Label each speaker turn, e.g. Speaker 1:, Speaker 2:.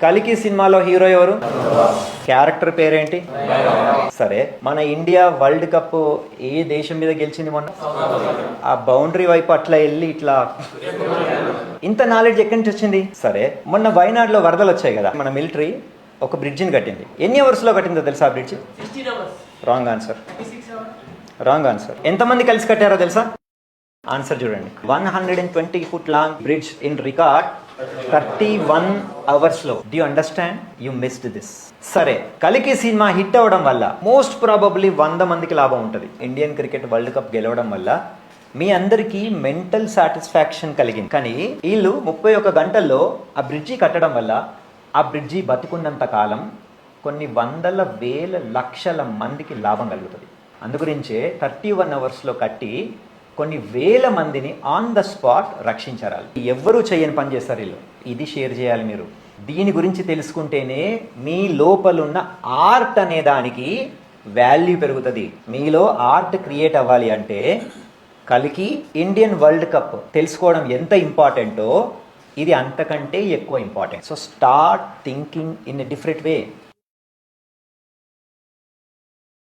Speaker 1: కలికి సినిమాలో హీరో ఎవరు? క్యారెక్టర్ పేరేంటి? సరే, మన ఇండియా వరల్డ్ కప్ ఏ దేశం మీద గెలిచింది మొన్న? ఆ బౌండరీ వైపు అట్లా వెళ్ళి ఇట్లా, ఇంత నాలెడ్జ్ ఎక్కడి నుంచి వచ్చింది? సరే, మొన్న వయనాడులో వరదలు వచ్చాయి కదా, మన మిలిటరీ ఒక బ్రిడ్జిని కట్టింది. ఎన్ని అవర్స్లో కట్టిందో తెలుసా ఆ bridge? Wrong answer. Wrong answer. ఎంతమంది కలిసి కట్టారో తెలుసా? ఆన్సర్ చూడండి. 120 foot long bridge in record 31 hours లో. Do you understand? You missed this. సరే, కలికి సినిమా హిట్ అవ్వడం వల్ల మోస్ట్ ప్రాబబ్లీ 100 మందికి లాభం ఉంటుంది. ఇండియన్ క్రికెట్ వరల్డ్ కప్ గెలవడం వల్ల మీ అందరికీ మెంటల్ సాటిస్ఫాక్షన్ కలిగింది. కానీ వీళ్ళు 31 గంటల్లో ఆ బ్రిడ్జి కట్టడం వల్ల ఆ బ్రిడ్జి బతికున్నంత కాలం కొన్ని వందల వేల లక్షల మందికి లాభం కలుగుతుంది. అందుగురించే 31 hours కట్టి కొన్ని వేల మందిని ఆన్ ద స్పాట్ రక్షించారు. ఎవ్వరూ చేయని పని చేస్తారు వీళ్ళు. ఇది షేర్ చేయాలి మీరు. దీని గురించి తెలుసుకుంటేనే మీ లోపలున్న ఆర్ట్ అనే దానికి వాల్యూ పెరుగుతుంది. మీలో ఆర్ట్ క్రియేట్ అవ్వాలి అంటే కలికి ఇండియన్ వరల్డ్ కప్ తెలుసుకోవడం ఎంత ఇంపార్టెంటో ఇది అంతకంటే ఎక్కువ important. So start thinking in a different way.